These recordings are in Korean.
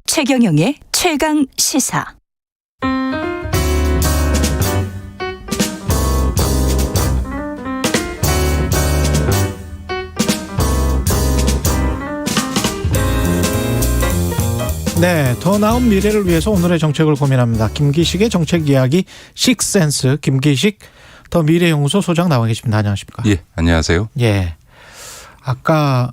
최경영의 최강 시사. 네, 더 나은 미래를 위해서 오늘의 정책을 고민합니다. 김기식의 정책 이야기 식센스. 김기식 더 미래연구소 소장 나와 계십니다. 안녕하십니까? 예, 안녕하세요. 예, 아까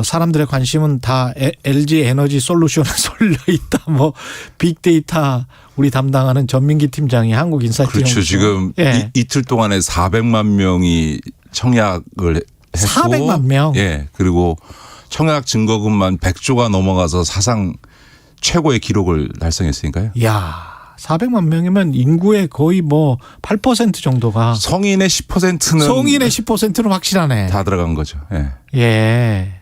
사람들의 관심은 다 LG 에너지 솔루션에 쏠려 있다. 뭐 빅데이터 우리 담당하는 전민기 팀장이 한국인사이트 그렇죠. 연구소. 지금 예. 이틀 동안에 400만 명이 청약을 했고 400만 명. 예, 그리고 청약 증거금만 100조가 넘어가서 사상 최고의 기록을 달성했으니까요. 이야, 400만 명이면 인구의 거의 뭐 8% 정도가 성인의 10%는 성인의 10%는 확실하네. 다 들어간 거죠. 예. 예.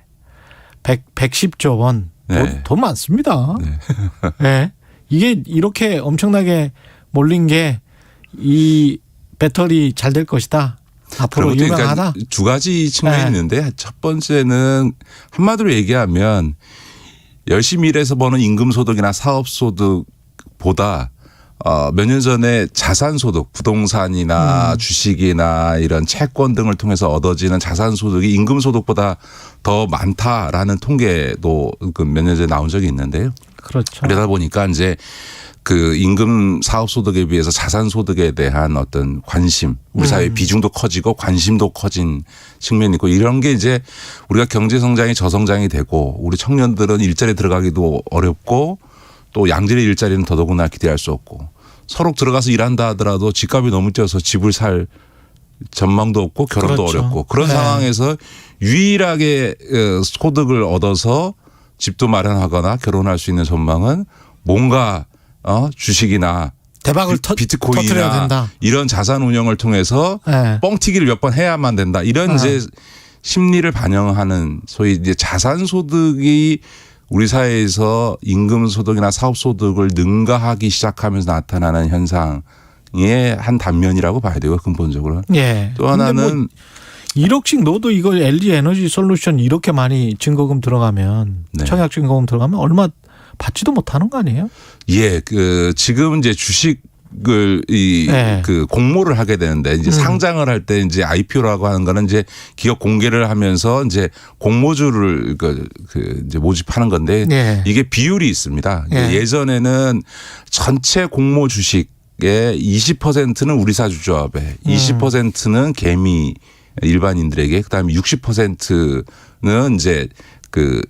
110조 원. 네. 돈 많습니다. 네. 예. 이게 이렇게 엄청나게 몰린 게 이 배터리 잘 될 것이다. 앞으로 유명하다. 그러니까 두 가지 측면이 네. 있는데 첫 번째는 한마디로 얘기하면 열심히 일해서 버는 임금소득이나 사업소득보다 몇 년 전에 자산소득, 부동산이나 주식이나 이런 채권 등을 통해서 얻어지는 자산소득이 임금소득보다 더 많다라는 통계도 몇 년 전에 나온 적이 있는데요. 그렇죠. 그러다 보니까 이제 그 임금 사업소득에 비해서 자산소득에 대한 어떤 관심, 우리 사회 비중도 커지고 관심도 커진 측면이 있고 이런 게 이제 우리가 경제성장이 저성장이 되고 우리 청년들은 일자리에 들어가기도 어렵고 또 양질의 일자리는 더더구나 기대할 수 없고 서로 들어가서 일한다 하더라도 집값이 너무 뛰어서 집을 살 전망도 없고 결혼도 그렇죠. 어렵고 그런 네. 상황에서 유일하게 소득을 얻어서 집도 마련하거나 결혼할 수 있는 전망은 뭔가 주식이나 대박을 터뜨려야 비트코인이나 된다. 이런 자산 운영을 통해서 네. 뻥튀기를 몇 번 해야만 된다. 이런 이제 심리를 반영하는 소위 이제 자산 소득이 우리 사회에서 임금 소득이나 사업 소득을 능가하기 시작하면서 나타나는 현상의 한 단면이라고 봐야 되고 근본적으로. 예. 또 하나는 뭐 1억씩 넣어도 이거 LG 에너지 솔루션 이렇게 많이 증거금 들어가면 네. 청약 증거금 들어가면 얼마 받지도 못하는 거 아니에요? 예, 지금 이제 주식을 네. 공모를 하게 되는데 이제 상장을 할 때 이제 IPO라고 하는 거는 이제 기업 공개를 하면서 이제 공모주를 이제 모집하는 건데 네. 이게 비율이 있습니다. 네. 예전에는 전체 공모 주식의 20%는 우리사 주조합에 20%는 개미 일반인들에게 그다음에 60%는 이제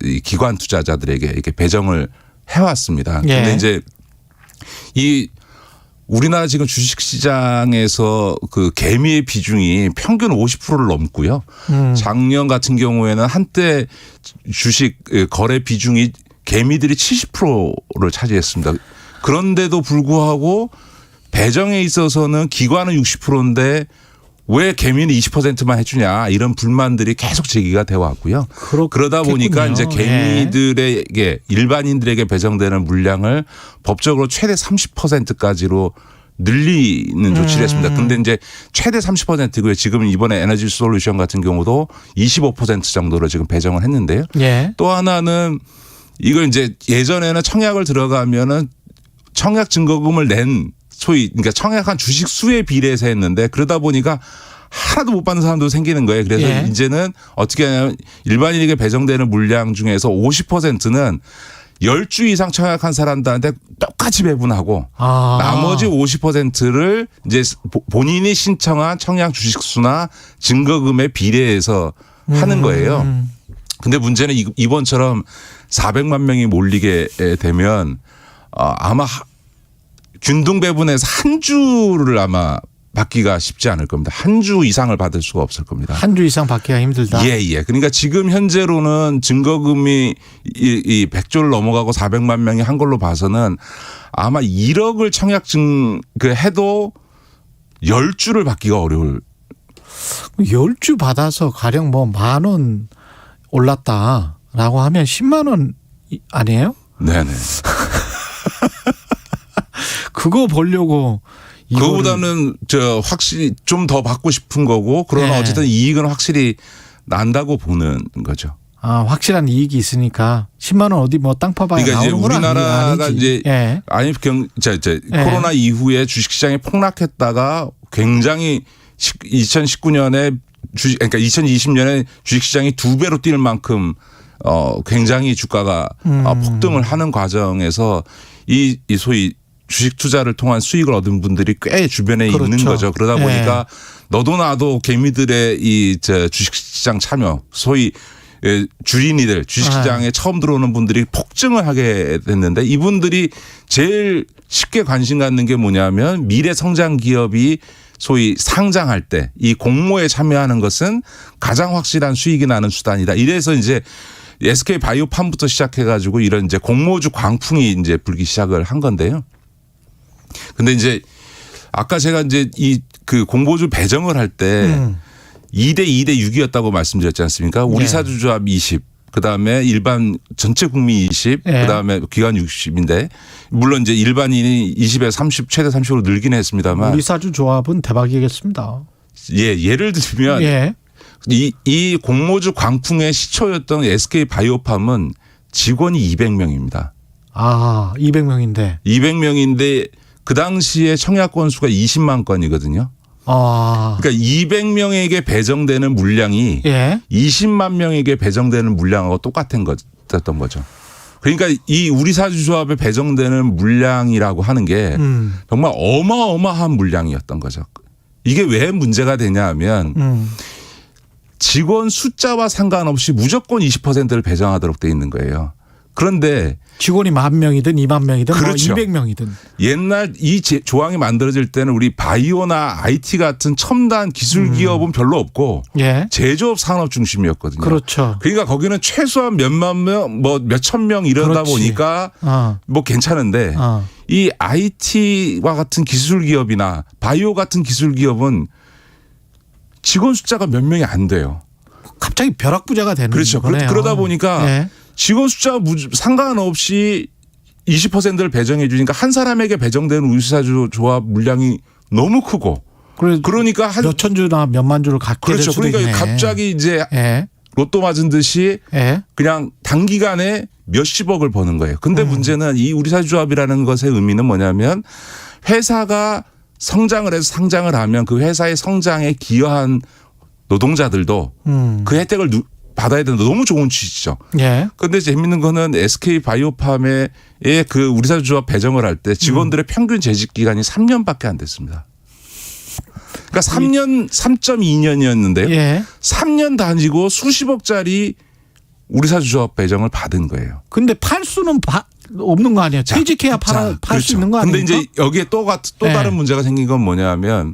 이 기관 투자자들에게 이렇게 배정을 해왔습니다. 그런데 예. 이제 이 우리나라 지금 주식시장에서 그 개미의 비중이 평균 50%를 넘고요. 작년 같은 경우에는 한때 주식 거래 비중이 개미들이 70%를 차지했습니다. 그런데도 불구하고 배정에 있어서는 기관은 60%인데 왜 개미는 20%만 해주냐 이런 불만들이 계속 제기가 되어 왔고요. 그러다 보니까 이제 개미들에게 일반인들에게 배정되는 물량을 법적으로 최대 30%까지로 늘리는 조치를 했습니다. 그런데 이제 최대 30%고요. 지금 이번에 에너지 솔루션 같은 경우도 25% 정도로 지금 배정을 했는데요. 예. 또 하나는 이걸 이제 예전에는 청약을 들어가면은 청약 증거금을 낸 소위 그러니까 청약한 주식 수에 비례해서 했는데 그러다 보니까 하나도 못 받는 사람도 생기는 거예요. 그래서 예. 이제는 어떻게 하냐면 일반인에게 배정되는 물량 중에서 50%는 10주 이상 청약한 사람들한테 똑같이 배분하고 나머지 50%를 이제 본인이 신청한 청약 주식 수나 증거금에 비례해서 하는 거예요. 근데 문제는 이번처럼 400만 명이 몰리게 되면 아마 균등 배분에서 한 주를 아마 받기가 쉽지 않을 겁니다. 한 주 이상을 받을 수가 없을 겁니다. 한 주 이상 받기가 힘들다. 예. 그러니까 지금 현재로는 증거금이 이 100조를 넘어가고 400만 명이 한 걸로 봐서는 아마 1억을 청약증 해도 10주를 받기가 어려울. 10주 받아서 가령 뭐 10,000원 올랐다라고 하면 10만 원 아니에요? 네네. 그거 보려고 그거보다는 확실히 좀 더 받고 싶은 거고 그러나 네. 어쨌든 이익은 확실히 난다고 보는 거죠. 확실한 이익이 있으니까 10만 원 어디 뭐 땅 파봐야 그러니까 이제 나오는 건 우리나라가 아니지. 이제 예. 아니 이제 코로나 이후에 주식시장이 폭락했다가 굉장히 2019년에 그러니까 2020년에 주식시장이 2배로 뛸 만큼 굉장히 주가가 폭등을 하는 과정에서 이 소위 주식 투자를 통한 수익을 얻은 분들이 꽤 주변에 그렇죠. 있는 거죠. 그러다 예. 보니까 너도 나도 개미들의 이 주식시장 참여, 소위 주린이들 주식시장에 처음 들어오는 분들이 폭증을 하게 됐는데 이분들이 제일 쉽게 관심 갖는 게 뭐냐면 미래 성장 기업이 소위 상장할 때 이 공모에 참여하는 것은 가장 확실한 수익이 나는 수단이다. 이래서 이제 SK 바이오팜부터 시작해가지고 이런 이제 공모주 광풍이 이제 불기 시작을 한 건데요. 근데 이제 아까 제가 이제 그 공모주 배정을 할 때 2대 2대 6이었다고 말씀드렸지 않습니까? 우리 네. 사주조합 20, 그다음에 일반 전체 국민 20, 네. 그다음에 기관 60인데 물론 이제 일반인이 20에 30 최대 30으로 늘긴 했습니다만 우리 사주 조합은 대박이겠습니다. 예를 들면 예. 이 공모주 광풍의 시초였던 SK 바이오팜은 직원이 200명입니다. 200명인데. 200명인데 그 당시에 청약 건수가 20만 건이거든요. 그러니까 200명에게 배정되는 물량이 예. 20만 명에게 배정되는 물량하고 똑같은 거였던 거죠. 그러니까 이 우리 사주조합에 배정되는 물량이라고 하는 게 정말 어마어마한 물량이었던 거죠. 이게 왜 문제가 되냐 하면 직원 숫자와 상관없이 무조건 20%를 배정하도록 돼 있는 거예요. 그런데 직원이 10,000명이든 20,000명이든 그렇죠. 뭐 200명이든. 옛날 이 조항이 만들어질 때는 우리 바이오나 IT 같은 첨단 기술 기업은 별로 없고 예. 제조업 산업 중심이었거든요. 그렇죠. 그러니까 거기는 최소한 몇만 명, 뭐 몇천 명 이러다 그렇지. 보니까 뭐 괜찮은데 이 IT와 같은 기술 기업이나 바이오 같은 기술 기업은 직원 숫자가 몇 명이 안 돼요. 갑자기 벼락부자가 되는 그렇죠. 거네요. 그러다 보니까 예. 직원 숫자 상관없이 20%를 배정해 주니까 한 사람에게 배정되는 우리사주 조합 물량이 너무 크고 그러니까 몇천 주나 몇만 주를 갖게 될 그렇죠. 수도 그러니까 있네. 갑자기 이제 예. 로또 맞은 듯이 예. 그냥 단기간에 몇십억을 버는 거예요. 근데 문제는 이 우리사주조합이라는 것의 의미는 뭐냐면 회사가 성장을 해서 상장을 하면 그 회사의 성장에 기여한 노동자들도 그 혜택을 받아야 되는데 너무 좋은 취지죠. 예. 그런데 재밌는 거는 SK 바이오팜의 그 우리사주조합 배정을 할 때 직원들의 평균 재직 기간이 3년밖에 안 됐습니다. 그러니까 3.2년이었는데요. 예. 3년 다니고 수십억짜리 우리사주조합 배정을 받은 거예요. 근데 팔 수는 없는 거 아니에요? 퇴직해야 팔 수 그렇죠. 있는 거 아니에요? 근데 이제 여기에 또 네. 다른 문제가 생긴 건 뭐냐면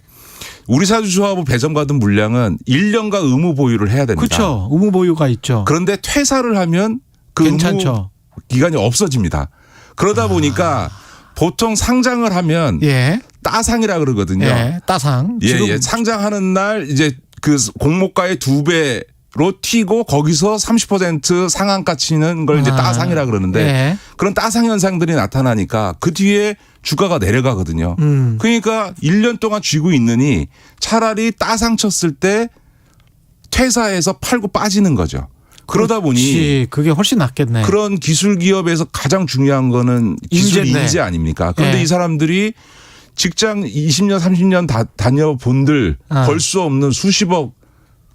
우리사주조합을 배정받은 물량은 1년간 의무 보유를 해야 됩니다. 그렇죠. 의무 보유가 있죠. 그런데 퇴사를 하면 그 괜찮죠. 의무 기간이 없어집니다. 그러다 보니까 보통 상장을 하면 예. 따상이라 그러거든요. 예. 따상. 예. 상장하는 날 이제 그 공모가의 2배로 튀고 거기서 30% 상한가 치는 걸 이제 따상이라 그러는데 예. 그런 따상 현상들이 나타나니까 그 뒤에 주가가 내려가거든요. 그러니까 1년 동안 쥐고 있느니 차라리 따상 쳤을 때 퇴사해서 팔고 빠지는 거죠. 그러다 보니 그게 훨씬 낫겠네. 그런 기술 기업에서 가장 중요한 거는 기술 인재인데. 인재 아닙니까? 그런데 네. 이 사람들이 직장 20년 30년 다녀본들 벌 수 없는 수십억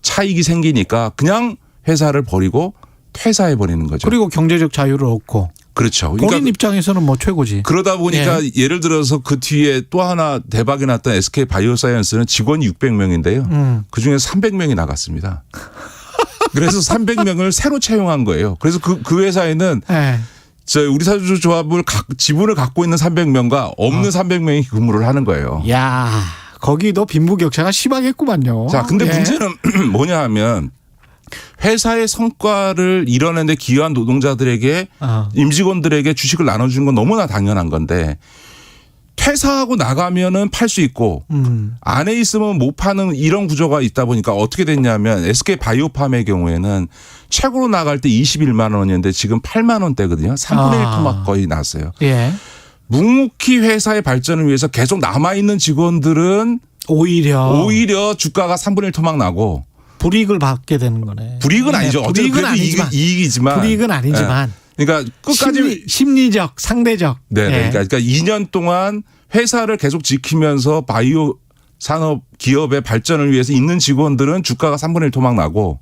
차익이 생기니까 그냥 회사를 버리고 퇴사해 버리는 거죠. 그리고 경제적 자유를 얻고. 그렇죠. 본인 그러니까 입장에서는 뭐 최고지. 그러다 보니까 예를 들어서 그 뒤에 또 하나 대박이 났던 SK 바이오사이언스는 직원이 600명인데요. 그중에 300명이 나갔습니다. 그래서 300명을 새로 채용한 거예요. 그래서 그 회사에는 예. 우리 사주조합을 지분을 갖고 있는 300명과 없는 300명이 근무를 하는 거예요. 야, 거기도 빈부격차가 심하겠구만요. 자, 근데 예. 문제는 뭐냐 하면 회사의 성과를 이뤄내는데 기여한 노동자들에게 임직원들에게 주식을 나눠주는 건 너무나 당연한 건데 퇴사하고 나가면은 팔 수 있고 안에 있으면 못 파는 이런 구조가 있다 보니까 어떻게 됐냐면 SK 바이오팜의 경우에는 최고로 나갈 때 21만 원이었는데 지금 8만 원대거든요. 3분의 1 토막 거의 났어요. 예. 묵묵히 회사의 발전을 위해서 계속 남아있는 직원들은 오히려 주가가 3분의 1 토막 나고 불이익을 받게 되는 거네. 불이익은 아니죠. 어쨌든 불이익은 그래도 아니지만. 이익이지만. 불이익은 아니지만. 네. 그러니까 끝까지. 심리적, 상대적. 네. 예. 그러니까 2년 동안 회사를 계속 지키면서 바이오 산업 기업의 발전을 위해서 있는 직원들은 주가가 3분의 1 토막 나고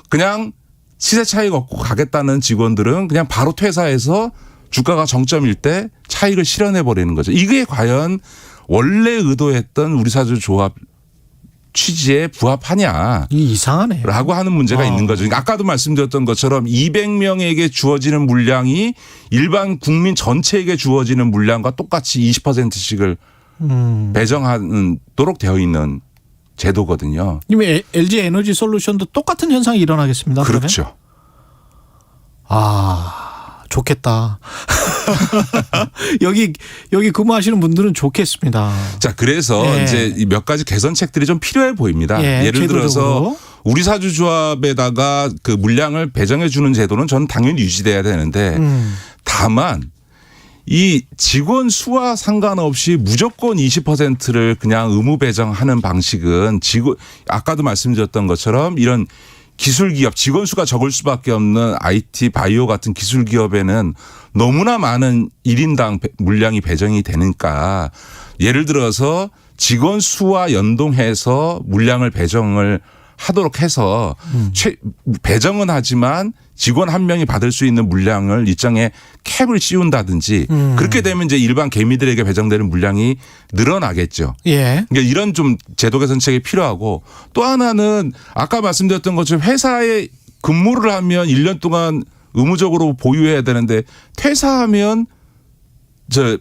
그냥 시세 차익 얻고 가겠다는 직원들은 그냥 바로 퇴사해서 주가가 정점일 때 차익을 실현해 버리는 거죠. 이게 과연 원래 의도했던 우리 사주 조합 취지에 부합하냐. 이 이상하네. 라고 하는 문제가 있는 거죠. 그러니까 아까도 말씀드렸던 것처럼 200명에게 주어지는 물량이 일반 국민 전체에게 주어지는 물량과 똑같이 20%씩을 배정하도록 되어 있는 제도거든요. 이미 LG 에너지 솔루션도 똑같은 현상이 일어나겠습니다. 그렇죠. 그러면? 아, 좋겠다. 여기 근무하시는 분들은 좋겠습니다. 자, 그래서 예. 이제 몇 가지 개선책들이 좀 필요해 보입니다. 예, 예를 들어서 제도적으로. 우리 사주조합에다가 그 물량을 배정해 주는 제도는 저는 당연히 유지돼야 되는데 다만 이 직원 수와 상관없이 무조건 20%를 그냥 의무 배정하는 방식은 아까도 말씀드렸던 것처럼 이런 기술 기업 직원 수가 적을 수밖에 없는 IT 바이오 같은 기술 기업에는 너무나 많은 1인당 물량이 배정이 되니까 예를 들어서 직원 수와 연동해서 물량을 배정을 하도록 해서 배정은 하지만 직원 한 명이 받을 수 있는 물량을 일정의 캡을 씌운다든지 그렇게 되면 이제 일반 개미들에게 배정되는 물량이 늘어나겠죠. 예. 그러니까 이런 좀 제도 개선책이 필요하고 또 하나는 아까 말씀드렸던 것처럼 회사에 근무를 하면 1년 동안 의무적으로 보유해야 되는데 퇴사하면 저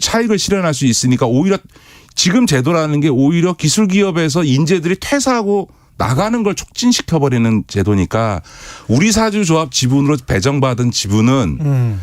차익을 실현할 수 있으니까 오히려 지금 제도라는 게 오히려 기술 기업에서 인재들이 퇴사하고 나가는 걸 촉진시켜버리는 제도니까 우리 사주조합 지분으로 배정받은 지분은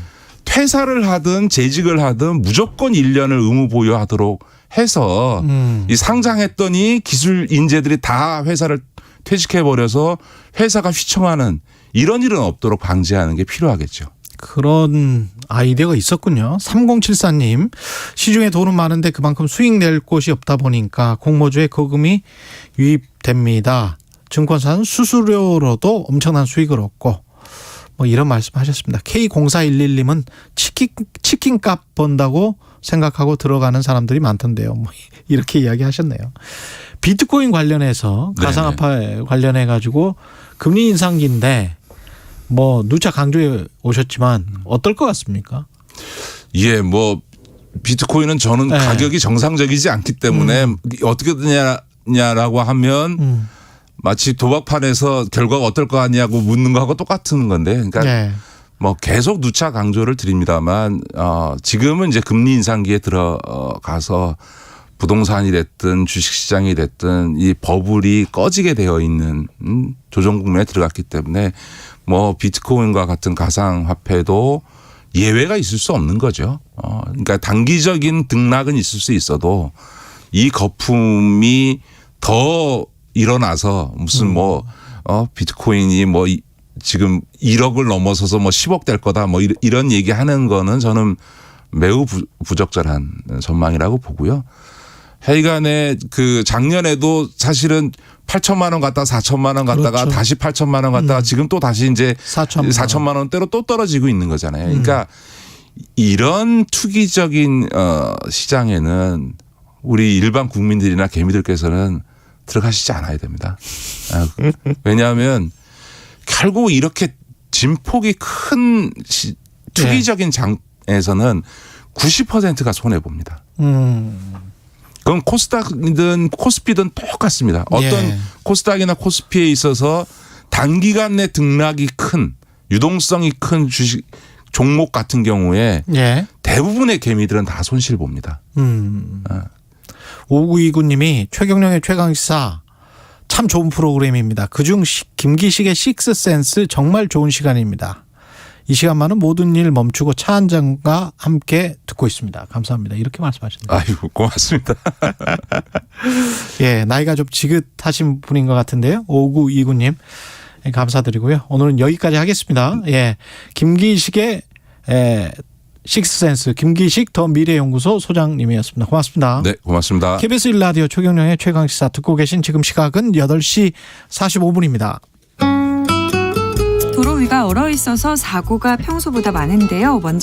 퇴사를 하든 재직을 하든 무조건 1년을 의무 보유하도록 해서 이 상장했더니 기술 인재들이 다 회사를 퇴직해버려서 회사가 휘청하는 이런 일은 없도록 방지하는 게 필요하겠죠. 그런 아이디어가 있었군요. 3074님. 시중에 돈은 많은데 그만큼 수익 낼 곳이 없다 보니까 공모주에 거금이 유입됩니다. 증권사는 수수료로도 엄청난 수익을 얻고 뭐 이런 말씀하셨습니다. K0411님은 치킨값 번다고 생각하고 들어가는 사람들이 많던데요. 뭐 이렇게 이야기하셨네요. 비트코인 관련해서 가상화폐 관련해 가지고 금리 인상기인데 뭐 누차 강조해 오셨지만 어떨 것 같습니까? 예, 뭐 비트코인은 저는 네. 가격이 정상적이지 않기 때문에 어떻게 되냐라고 하면 마치 도박판에서 결과가 어떨 것 같냐고 묻는 거하고 똑같은 건데, 그러니까 네. 뭐 계속 누차 강조를 드립니다만 지금은 이제 금리 인상기에 들어가서 부동산이 됐든 주식시장이 됐든 이 버블이 꺼지게 되어 있는 조정 국면에 들어갔기 때문에 뭐 비트코인과 같은 가상화폐도 예외가 있을 수 없는 거죠. 그러니까 단기적인 등락은 있을 수 있어도 이 거품이 더 일어나서 무슨 비트코인이 뭐 지금 1억을 넘어서서 뭐 10억 될 거다 뭐 이런 얘기하는 거는 저는 매우 부적절한 전망이라고 보고요. 하여간에 그 작년에도 사실은 8천만 원 갔다가 4천만 원 갔다가 그렇죠. 다시 8천만 원 갔다가 지금 또 다시 이제 4천만 원대로 또 떨어지고 있는 거잖아요. 그러니까 이런 투기적인 시장에는 우리 일반 국민들이나 개미들께서는 들어가시지 않아야 됩니다. 왜냐하면 결국 이렇게 진폭이 큰 투기적인 장에서는 90%가 손해 봅니다. 그건 코스닥이든 코스피든 똑같습니다. 어떤 코스닥이나 코스피에 있어서 단기간 내 등락이 큰 유동성이 큰 주식 종목 같은 경우에 대부분의 개미들은 다 손실 봅니다. 5929님이 최경영의 최강시사 참 좋은 프로그램입니다. 그중 김기식의 식스센스 정말 좋은 시간입니다. 이 시간만은 모든 일 멈추고 차 한 잔과 함께 듣고 있습니다. 감사합니다. 이렇게 말씀하셨네요. 아이고 고맙습니다. 예, 나이가 좀 지긋하신 분인 것 같은데요. 5929님 감사드리고요. 오늘은 여기까지 하겠습니다. 예, 김기식의 식스센스 김기식 더 미래연구소 소장님이었습니다. 고맙습니다. 네, 고맙습니다. KBS 1라디오 최경영의 최강시사 듣고 계신 지금 시각은 8시 45분입니다. 도로 위가 얼어 있어서 사고가 평소보다 많은데요. 먼저